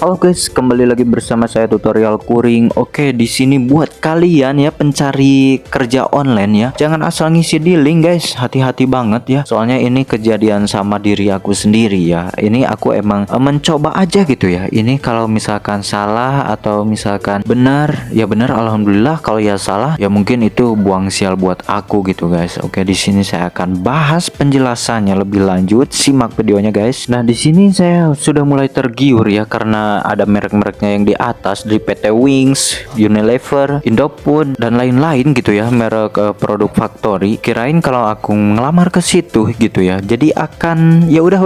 Halo guys, kembali lagi bersama saya tutorial Kuring. Oke, di sini buat kalian ya pencari kerja online ya. Jangan asal ngisi di link guys, hati-hati banget ya. Soalnya ini kejadian sama diri aku sendiri ya. Ini aku emang mencoba aja gitu ya. Ini kalau misalkan salah atau misalkan benar, ya benar alhamdulillah. Kalau ya salah, ya mungkin itu buang sial buat aku gitu guys. Oke, di sini saya akan bahas penjelasannya lebih lanjut. Simak videonya guys. Nah, di sini saya sudah mulai tergiur ya karena ada merek-mereknya yang di atas dari PT Wings, Unilever, Indofood dan lain-lain gitu ya, merek produk factory. Kirain kalau aku ngelamar ke situ gitu ya, jadi akan ya udah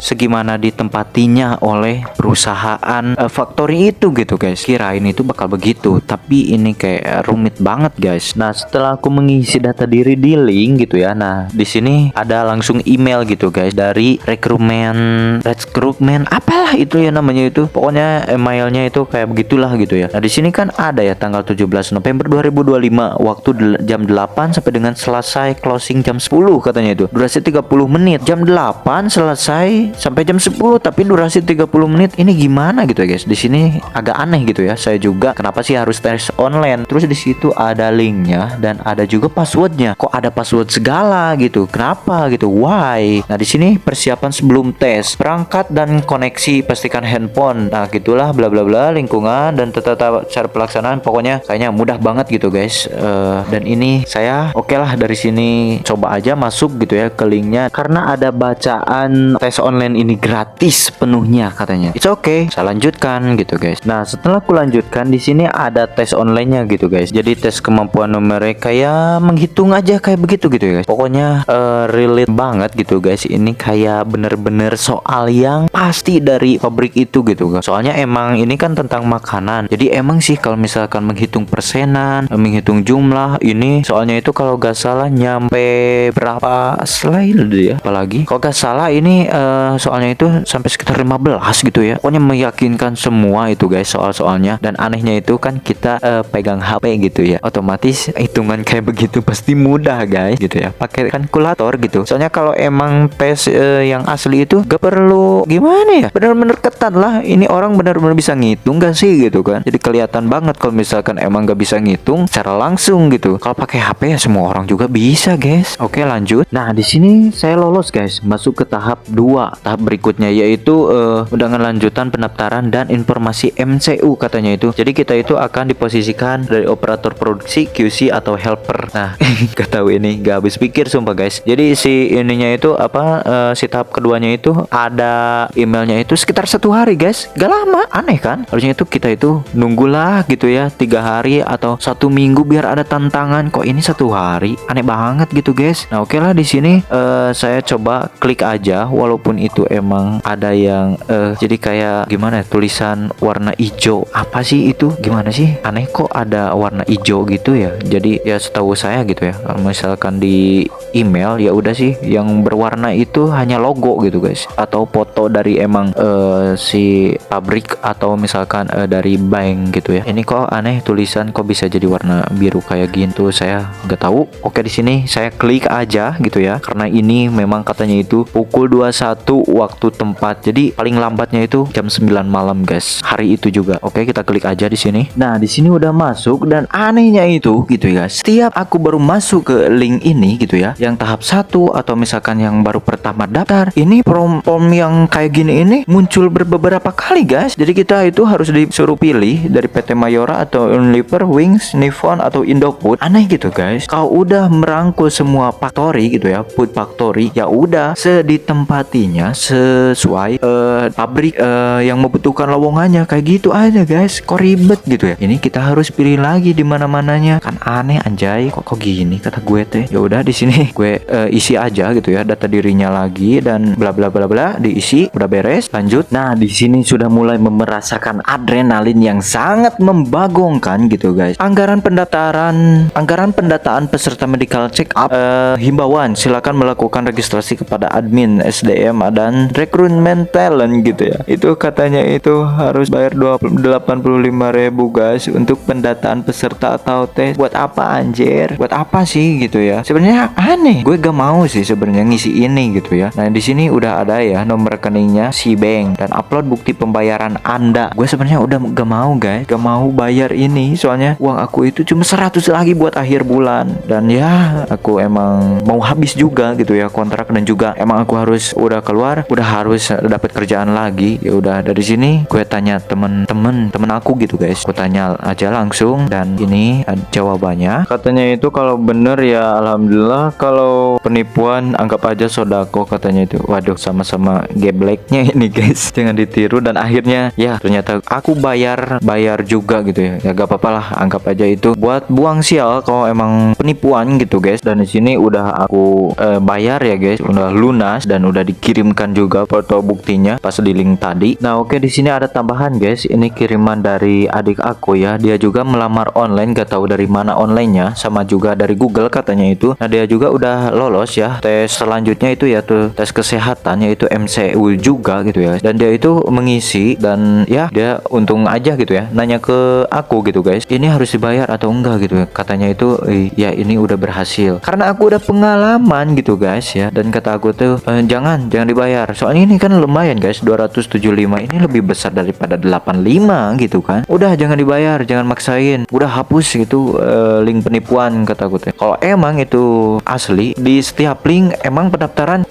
segimana ditempatinya oleh perusahaan factory itu gitu guys. Kirain itu bakal begitu, tapi ini kayak rumit banget guys. Nah, setelah aku mengisi data diri di link gitu ya, nah di sini ada langsung email gitu guys dari rekrutmen apalah itu ya namanya itu. Pokoknya emailnya itu kayak begitulah gitu ya. Nah, di sini kan ada ya tanggal 17 November 2025, waktu jam 8 sampai dengan selesai closing jam 10 katanya itu. Durasi 30 menit. Jam 8 selesai sampai jam 10 tapi durasi 30 menit. Ini gimana gitu ya guys. Di sini agak aneh gitu ya. Saya juga kenapa sih harus tes online? Terus di situ ada linknya dan ada juga passwordnya. Kok ada password segala gitu? Kenapa gitu? Why? Nah, di sini persiapan sebelum tes. Perangkat dan koneksi pastikan handphone. Nah, gitulah bla bla bla, lingkungan dan tata cara pelaksanaan. Pokoknya kayaknya mudah banget gitu guys. Dan ini saya oke lah dari sini coba aja masuk gitu ya ke linknya karena ada bacaan tes online ini gratis penuhnya katanya. It's okay. Saya lanjutkan gitu guys. Nah, setelah aku lanjutkan di sini ada tes online-nya gitu guys. Jadi tes kemampuan numerik kayak menghitung aja kayak begitu gitu ya guys. Pokoknya relate banget gitu guys. Ini kayak bener-bener soal yang pasti dari pabrik itu gitu. Soalnya emang ini kan tentang makanan. Jadi emang sih kalau misalkan menghitung persenan, menghitung jumlah, ini soalnya itu kalau gak salah nyampe berapa slide ya. Apalagi kalau gak salah ini soalnya itu sampai sekitar 15 gitu ya. Pokoknya meyakinkan semua itu guys soal-soalnya. Dan anehnya itu kan kita pegang HP gitu ya. Otomatis hitungan kayak begitu pasti mudah guys gitu ya. Pakai kalkulator gitu. Soalnya kalau emang tes yang asli itu gak perlu gimana ya. Bener-bener ketat lah. Ini orang benar-benar bisa ngitung gak sih gitu kan. Jadi kelihatan banget kalau misalkan emang gak bisa ngitung secara langsung gitu. Kalau pakai HP ya semua orang juga bisa guys. Oke, lanjut. Nah, di sini saya lolos guys, masuk ke tahap 2. Tahap berikutnya yaitu undangan lanjutan pendaftaran dan informasi MCU katanya itu. Jadi kita itu akan diposisikan dari operator produksi, QC atau helper. Nah, gak tahu ini, gak habis pikir sumpah guys. Jadi si ininya itu apa si tahap keduanya itu ada emailnya itu sekitar 1 hari guys. Gak lama, aneh kan? Harusnya itu kita itu nunggulah gitu ya 3 hari atau 1 minggu biar ada tantangan. Kok ini 1 hari? Aneh banget gitu guys. Nah, oke lah di sini saya coba klik aja walaupun itu emang ada yang jadi kayak gimana ya, tulisan warna hijau. Apa sih itu? Gimana sih? Aneh kok ada warna hijau gitu ya. Jadi ya setahu saya gitu ya. Kalau misalkan di email ya udah sih yang berwarna itu hanya logo gitu guys atau foto dari emang si pabrik atau misalkan dari bank gitu ya. Ini kok aneh tulisan kok bisa jadi warna biru kayak gitu, saya nggak tahu. Oke, di sini saya klik aja gitu ya karena ini memang katanya itu pukul 21 waktu tempat. Jadi paling lambatnya itu jam 9 malam guys. Hari itu juga. Oke, kita klik aja di sini. Nah, di sini udah masuk dan anehnya itu gitu ya. Setiap aku baru masuk ke link ini gitu ya, yang tahap 1 atau misalkan yang baru pertama daftar, ini form yang kayak gini ini muncul beberapa kali guys. Jadi kita itu harus disuruh pilih dari PT Mayora atau Unilever, Wings, Nippon atau Indofood. Aneh gitu guys. Kalau udah merangkul semua factory gitu ya, food factory, ya udah seditempatinya sesuai pabrik yang membutuhkan lowongannya kayak gitu aja guys. Kok ribet gitu ya. Ini kita harus pilih lagi di mana-mananya. Kan aneh anjay. Kok gini kata gue teh. Ya udah di sini gue isi aja gitu ya data dirinya lagi dan bla bla bla bla diisi. Udah beres, lanjut. Nah, di sini sudah mulai merasakan adrenalin yang sangat membagongkan gitu guys. Anggaran pendataan peserta medical check up, himbauan silakan melakukan registrasi kepada admin SDM dan rekrutmen talent gitu ya. Itu katanya itu harus bayar 85.000 guys untuk pendataan peserta atau tes. Buat apa anjir? Buat apa sih gitu ya? Sebenarnya aneh. Gue gak mau sih sebenarnya ngisi ini gitu ya. Nah, di sini udah ada ya nomor rekeningnya si bank dan upload bukti pembayaran Anda. Gue sebenarnya udah gak mau guys, gak mau bayar ini, soalnya uang aku itu cuma 100 lagi buat akhir bulan. Dan ya aku emang mau habis juga gitu ya kontrak, dan juga emang aku harus udah keluar, udah harus dapat kerjaan lagi. Ya udah dari sini gue tanya temen aku gitu guys, gue tanya aja langsung, dan ini jawabannya. Katanya itu kalau bener ya alhamdulillah, kalau penipuan anggap aja sodako katanya itu. Waduh, sama-sama gebleknya ini guys, jangan ditiru. Dan akhirnya ya ternyata aku bayar juga gitu ya. Ya gak apa-apa lah, anggap aja itu buat buang sial kalau emang penipuan gitu guys. Dan di sini udah aku bayar ya guys, udah lunas dan udah dikirimkan juga foto buktinya pas di link tadi. Nah oke, di sini ada tambahan guys, ini kiriman dari adik aku ya. Dia juga melamar online, gak tahu dari mana onlinenya, sama juga dari Google katanya itu. Nah dia juga udah lolos ya tes selanjutnya itu ya tuh tes kesehatan, yaitu MCU juga gitu ya. Dan dia itu mengisi, dan ya dia untung aja gitu ya nanya ke aku gitu guys, ini harus dibayar atau enggak gitu ya. Katanya itu ya ini udah berhasil karena aku udah pengalaman gitu guys ya. Dan kata aku tuh jangan dibayar, soalnya ini kan lumayan guys, 275 ini lebih besar daripada 85 gitu kan. Udah jangan dibayar, jangan maksain, udah hapus gitu link penipuan kata aku tuh. Kalau emang itu asli, di setiap link emang pendaftaran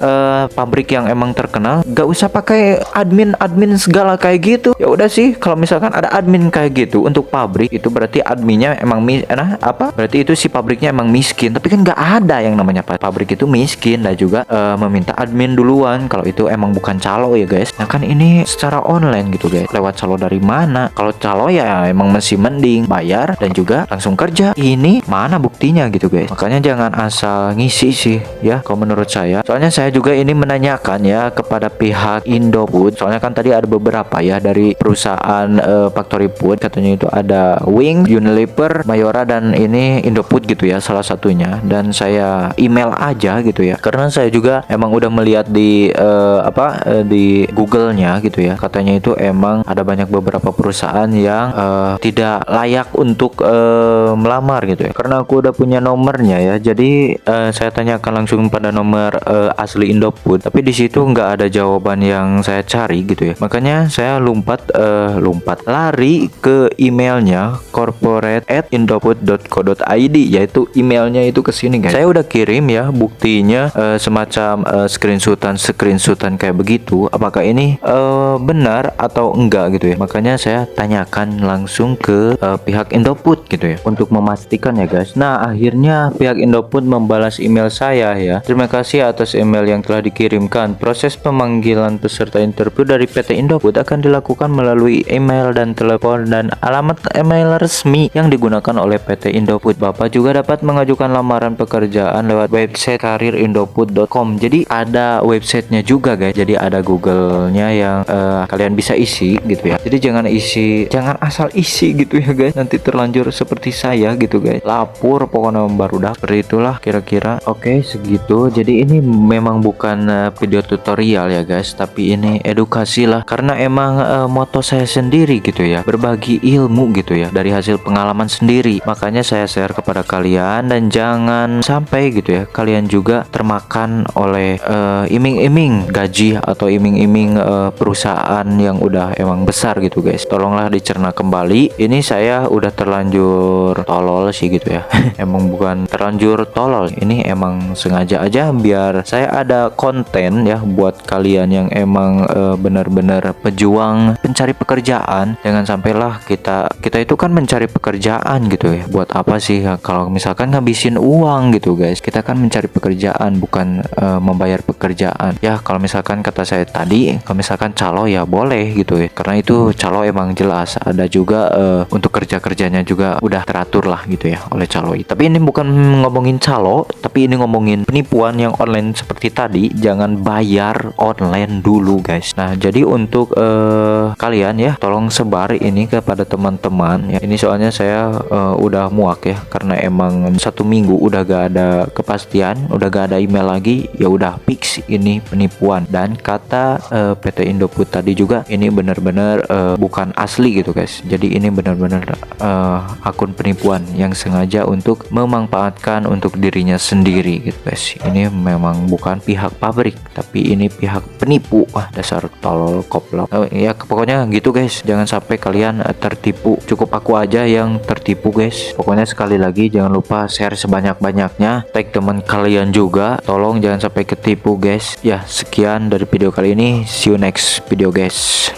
pabrik yang emang terkenal, gak usah pakai admin segala kayak gitu. Ya udah sih, kalau misalkan ada admin kayak gitu untuk pabrik, itu berarti adminnya emang berarti itu si pabriknya emang miskin. Tapi kan gak ada yang namanya pabrik itu miskin dan juga meminta admin duluan kalau itu emang bukan calo ya guys. Nah kan ini secara online gitu guys, lewat calo dari mana? Kalau calo ya emang masih mending bayar dan juga langsung kerja. Ini mana buktinya gitu guys. Makanya jangan asal ngisi sih ya kalau menurut saya. Soalnya saya juga ini menanyakan ya kepada pihak Indofood. Soalnya kan tadi ada beberapa ya dari perusahaan Factory Food, katanya itu ada Wing, Unilever, Mayora, dan ini Indofood gitu ya salah satunya. Dan saya email aja gitu ya, karena saya juga emang udah melihat di di Google-nya gitu ya. Katanya itu emang ada banyak beberapa perusahaan yang tidak layak untuk melamar gitu ya. Karena aku udah punya nomornya ya. Jadi saya tanyakan langsung pada nomor asli Indofood, tapi di situ nggak ada jawaban yang saya cari gitu ya. Makanya saya lari ke emailnya corporate@indofood.co.id, yaitu emailnya itu ke sini guys. Saya udah kirim ya buktinya, semacam screenshotan kayak begitu. Apakah ini benar atau enggak gitu ya. Makanya saya tanyakan langsung ke pihak Indofood gitu ya untuk memastikan ya guys. Nah akhirnya pihak Indofood membalas email saya ya. Terima kasih atas email yang telah dikirimkan. Proses pemanggilan peserta interview dari PT Indofood akan dilakukan melalui email dan telepon dan alamat email resmi yang digunakan oleh PT Indofood. Bapak juga dapat mengajukan lamaran pekerjaan lewat website karirindofood.com. Jadi ada websitenya juga guys. Jadi ada Google-nya yang kalian bisa isi gitu ya. Jadi jangan asal isi gitu ya guys. Nanti terlanjur seperti saya gitu guys. Lapor pokoknya baru seperti itulah kira-kira. Oke, segitu. Jadi ini memang bukan video tutorial ya guys, tapi ini edukasi lah. Karena emang moto saya sendiri gitu ya, berbagi ilmu gitu ya dari hasil pengalaman sendiri. Makanya saya share kepada kalian, dan jangan sampai gitu ya kalian juga termakan oleh iming-iming gaji atau iming-iming perusahaan yang udah emang besar gitu guys. Tolonglah dicerna kembali. Ini saya udah terlanjur tolol sih gitu ya. Emang bukan terlanjur tolol, ini emang sengaja aja biar saya ada konten ya buat kalian yang emang benar-benar pejuang pencari pekerjaan. Jangan sampailah kita itu kan mencari pekerjaan gitu ya. Buat apa sih ya, kalau misalkan ngabisin uang gitu guys. Kita kan mencari pekerjaan, bukan membayar pekerjaan. Ya kalau misalkan kata saya tadi, kalau misalkan calo ya boleh gitu ya. Karena itu calo emang jelas ada juga untuk kerja-kerjanya juga udah teratur lah gitu ya oleh calo. Tapi ini bukan ngomongin calo, tapi ini ngomongin penipuan yang online seperti tadi. Jangan bayar online dulu guys. Nah jadi untuk kalian ya tolong sebar ini kepada teman-teman ya. Ini soalnya saya udah muak ya, karena emang 1 minggu udah gak ada kepastian, udah gak ada email lagi. Ya udah fix ini penipuan. Dan kata PT Indofood tadi juga ini benar-benar bukan asli gitu guys. Jadi ini benar-benar akun penipuan yang sengaja untuk memanfaatkan untuk dirinya sendiri gitu guys. Ini memang bukan pihak pabrik, tapi ini pihak penipu. Wah dasar tolol koplok. develop. Ya pokoknya gitu guys, jangan sampai kalian tertipu. Cukup aku aja yang tertipu guys. Pokoknya sekali lagi jangan lupa share sebanyak-banyaknya, tag teman kalian juga, tolong jangan sampai ketipu guys. Ya sekian dari video kali ini, see you next video guys.